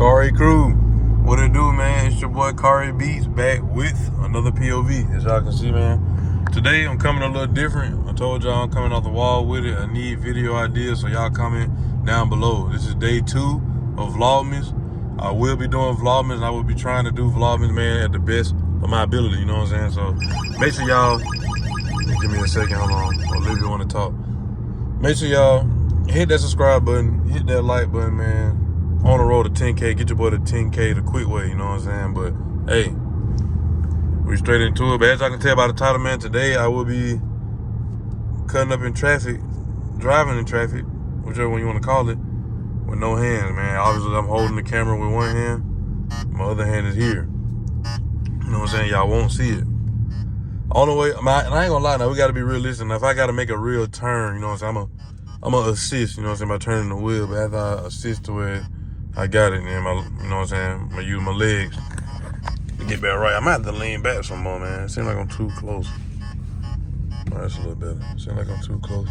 Cari crew, what it do, man? It's your boy Cari Beats back with another POV. As y'all can see, man, today I'm coming a little different. I told y'all I'm coming off the wall with it. I need video ideas, so y'all comment down below. This is day 2 of Vlogmas. I will be doing Vlogmas, and I will be trying to do Vlogmas, man, at the best of my ability. You know what I'm saying? So make sure y'all, give me a second, hold on. Olivia want to talk. Make sure y'all hit that subscribe button, hit that like button, man. On the road to 10K, get your boy to 10K the quick way, you know what I'm saying? But hey, we straight into it. But as y'all can tell by the title, man, today I will be cutting up in traffic, driving in traffic, whichever one you want to call it, with no hands, man. Obviously, I'm holding the camera with one hand. My other hand is here. You know what I'm saying? Y'all won't see it. On the way, and I ain't gonna lie now, we gotta be realistic. Now, if I gotta make a real turn, you know what I'm saying? I'm gonna assist, you know what I'm saying, by turning the wheel. But after I assist to where I got it, man, you know what I'm saying? I'm gonna use my legs to get back right. I might have to lean back some more, man. It seems like I'm too close. Oh, that's a little better. It seems like I'm too close.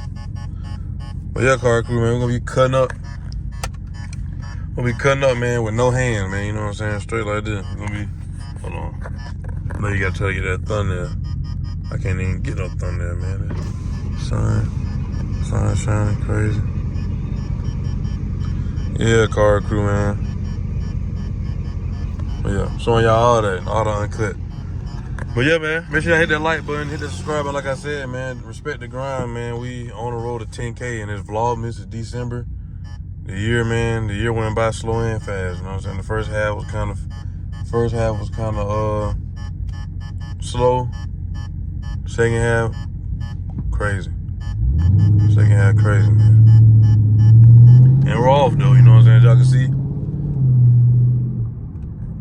But yeah, Cari crew, man, we're gonna be cutting up. We'll be cutting up, man, with no hands, man. You know what I'm saying? Straight like this. We're gonna be, hold on. I know you gotta try to get that thumbnail. I can't even get no thumbnail, man. Sun shining crazy. Yeah, Cari crew, man. But yeah, showing y'all all that, all the uncut. But yeah, man, make sure y'all hit that like button, hit that subscribe button. Like I said, man, respect the grind, man. We on the road to 10K, and it's Vlogmas. It's December. The year, man, the year went by slow and fast. You know what I'm saying? The first half was kind of slow. Second half, crazy. Second half, crazy, man. And we're off, though, you know what I'm saying? As y'all can see.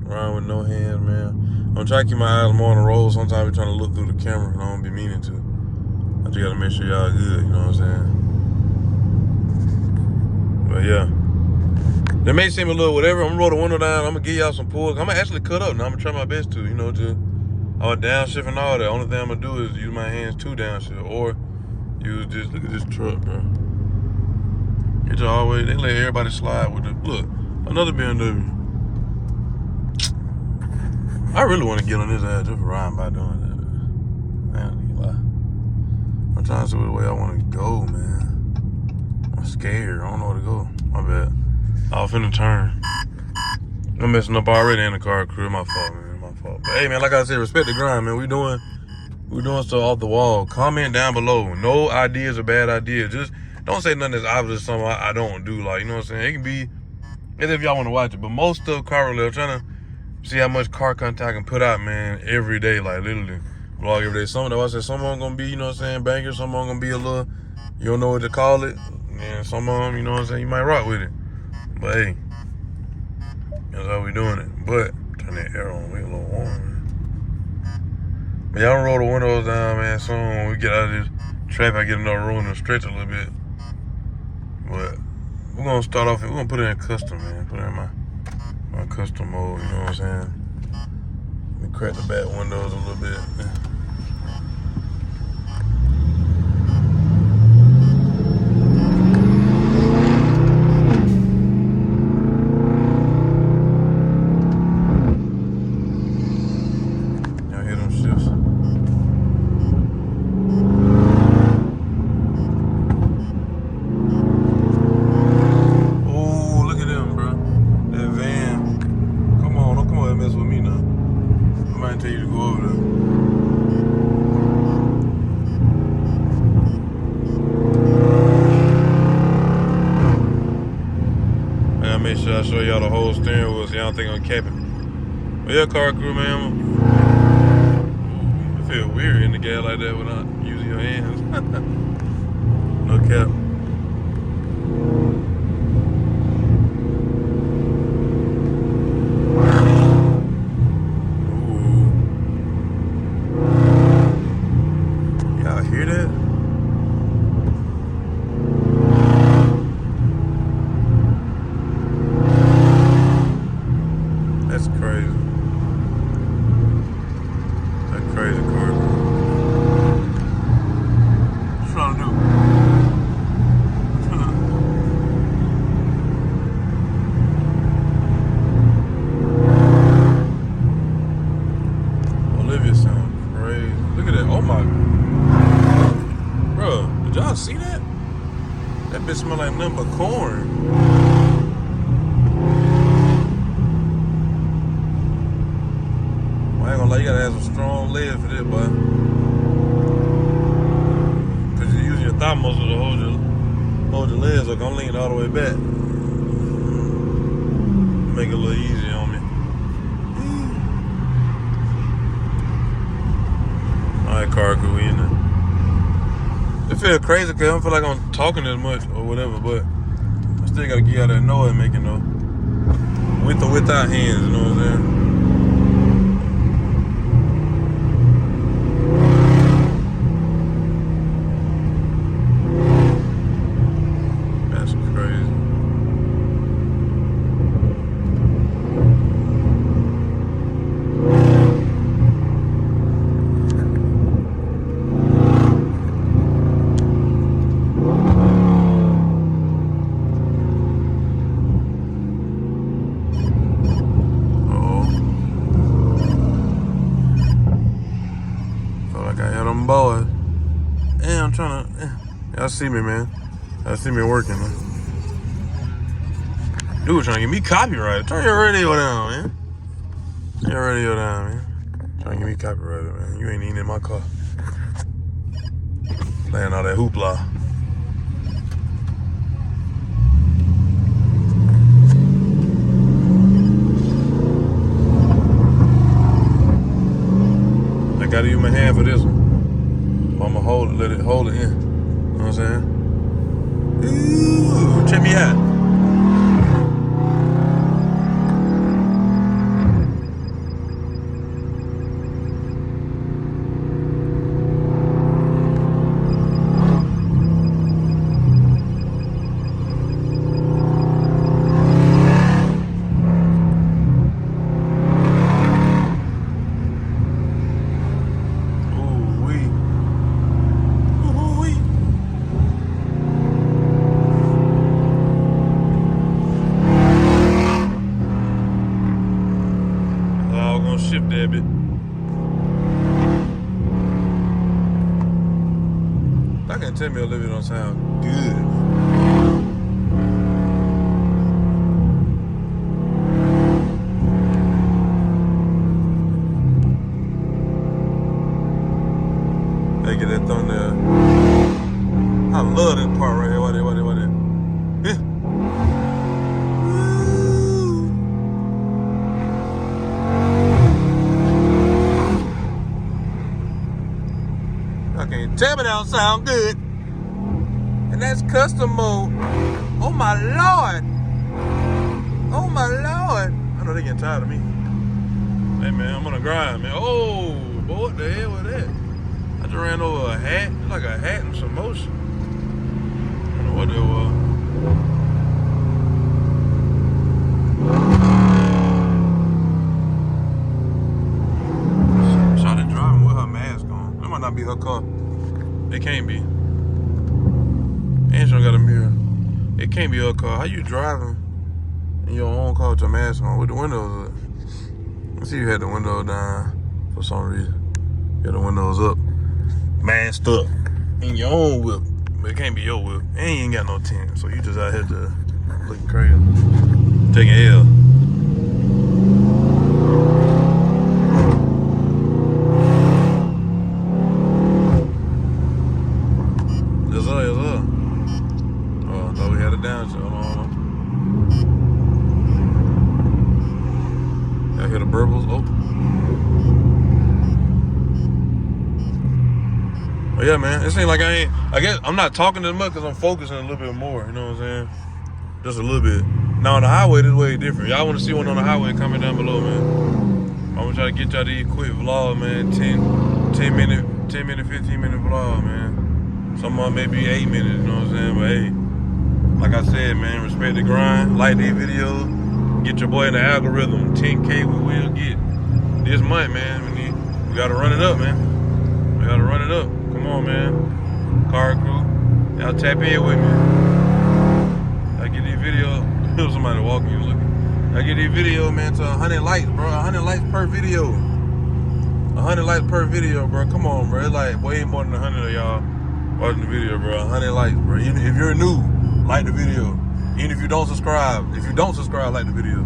Riding with no hands, man. I'm trying to keep my eyes more on the road. Sometimes we're trying to look through the camera, and I don't be meaning to. I just gotta make sure y'all good, you know what I'm saying? But yeah. That may seem a little whatever. I'm gonna roll the window down. I'm gonna give y'all some pulls. I'm gonna actually cut up now. I'm gonna try my best to, you know, I'm a downshift and all that. Only thing I'm gonna do is use my hands to downshift or use this. Look at this truck, bro. It's always, they let everybody slide with it. Look, another BMW. I really want to get on this ass just for riding by doing that. I don't need to lie. I'm trying to see the way I want to go, man. I'm scared. I don't know where to go. My bad. I was finna turn. I'm messing up already in the car crew. My fault, man. My fault. But hey, man, like I said, respect the grind, man. We doing stuff off the wall. Comment down below. No ideas or bad ideas. Just don't say nothing that's obvious. Something I don't do. Like, you know what I'm saying? It can be as if y'all want to watch it. But most of car related, I'm trying to see how much car content I can put out, man, every day. Like literally, vlog every day. Some of them, I said, some of them gonna be, you know what I'm saying, bangers. Some of them gonna be a little, you don't know what to call it. And some of them, you know what I'm saying, you might rock with it. But hey, that's how we doing it. But turn that air on, we a little warm, man. But y'all roll the windows down, man. Soon when we get out of this traffic, I get enough room to stretch a little bit. But we're gonna start off. We're gonna put it in custom, man. Put it in my custom mode. You know what I'm saying? Let me crack the back windows a little bit. Make sure I show y'all the whole steering wheel so y'all don't think I'm capping. But yeah, Cari crew, man. I feel weird in the gas like that without using your hands. No cap. Ooh. Y'all hear that? That's crazy. That's crazy, Cari. What you trying to do? nothing but corn. Well, I ain't gonna lie, you gotta have some strong legs for this, boy. Cause you're using your thigh muscle to hold your legs up. I'm leaning all the way back. Make it a little easier on me. Alright, Cari, we in there. It feels crazy because I don't feel like I'm talking as much or whatever, but I still gotta get out that noise making though. With or without hands, you know what I'm saying? That's crazy. Boys. Yeah, I'm trying to. Y'all see me, man. Y'all see me working, man. Dude, trying to get me copyrighted. Turn your radio down, man. Turn your radio down, man. Trying to get me copyrighted, man. You ain't even in my car. Playing all that hoopla. I gotta use my hand for this one. I'm gonna hold it, let it hold it in. You know what I'm saying? Ooh, check me out. Shift that bit. I can tell me a little bit don't sound good. They get that thumbnail. I love this part right here. What it? Yeah. Tell me that don't sound good. And that's custom mode. Oh my Lord. Oh my Lord. I know they getting tired of me. Hey man, I'm on a grind, man. Oh, boy, what the hell was that? I just ran over a hat. It's like a hat in some motion. I don't know what that was. Shawty driving with her mask on. That might not be her car. It can't be. And she don't got a mirror. It can't be her car. How you driving in your own car with your mask on with the windows up? Let's see you had the window down for some reason. You had the windows up. Masked up. In your own whip. But it can't be your whip. And you ain't got no tent. So you just out here to looking crazy. Taking L. I hear the burbles. Oh yeah, man. It seems like I guess I'm not talking as much because I'm focusing a little bit more. You know what I'm saying? Just a little bit. Now on the highway, this way different. Y'all want to see one on the highway? Comment down below, man. I'm gonna try to get y'all these quick vlog, man. 10 minute, 15 minute vlog, man. Some of them may be 8 minutes. You know what I'm saying? But hey, like I said, man, respect the grind. Like these videos. Get your boy in the algorithm. 10K we will get this month, man. We gotta run it up, man. We gotta run it up. Come on, man. Cari crew, y'all tap in with me. I get these videos. Somebody walking, you looking. I get these videos, man, to 100 likes, bro. 100 likes per video. 100 likes per video, bro. Come on, bro. It's like way more than 100 of y'all watching the video, bro. 100 likes, bro. Even if you're new, like the video. Even if you don't subscribe, like the video.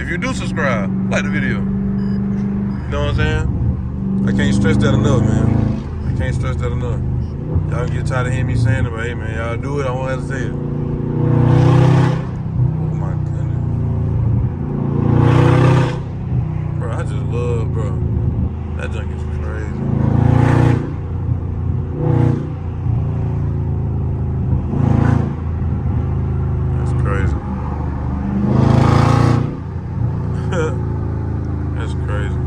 If you do subscribe, like the video. You know what I'm saying? I can't stress that enough, man. I can't stress that enough. Y'all get tired of hearing me saying it, but hey, man, y'all do it. I won't have to say it. Oh my goodness, bro. I just love, bro. That junk is crazy. That's crazy. That's crazy.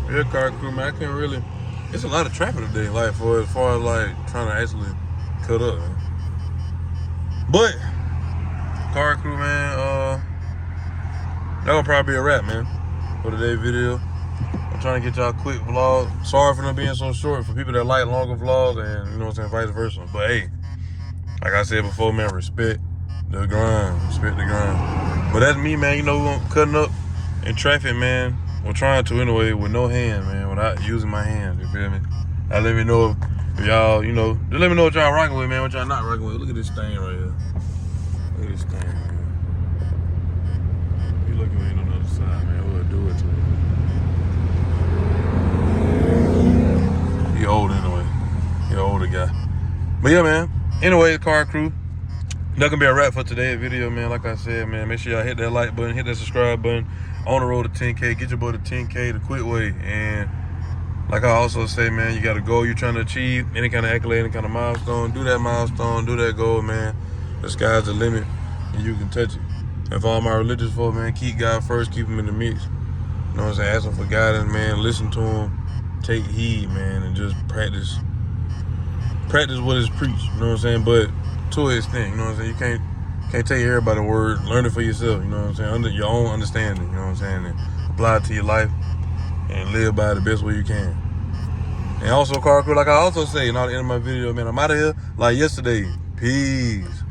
Yeah, car crew, man. I can't really. It's a lot of traffic today, like as far as like trying to actually cut up, man. But car crew, man, that gonna probably be a wrap, man, for today's video. I'm trying to get y'all a quick vlog. Sorry for them being so short for people that like longer vlogs, and you know what I'm saying, vice versa. But hey, like I said before, man, respect the grind, But that's me, man. You know, cutting up in traffic, man. We're trying to anyway, with no hand, man, without using my hands, you feel me? Let me know if y'all, you know, just let me know what y'all rocking with, man, what y'all not rocking with. Look at this thing right here. Look at this thing, man. You looking at it on the other side, man. We'll do it to you. He old anyway. He an older guy. But yeah, man. Anyway, car crew. That gonna be a wrap for today's video, man. Like I said, man, make sure y'all hit that like button, hit that subscribe button. On the road to 10K, get your boy to 10K the quick way. And like I also say, man, you got a goal you're trying to achieve, any kind of accolade, any kind of milestone, do that milestone, do that goal, man. The sky's the limit, and you can touch it. And for all my religious folk, man, keep God first, keep him in the mix. You know what I'm saying? Ask him for guidance, man. Listen to him, take heed, man, and just practice what is preached. You know what I'm saying? But to an extent, you know what I'm saying? You can't take everybody's word. Learn it for yourself, you know what I'm saying? Under your own understanding, you know what I'm saying? And apply it to your life and live by it the best way you can. And also, car crew, like I also say, you know, at the end of my video, man, I'm out of here like yesterday. Peace.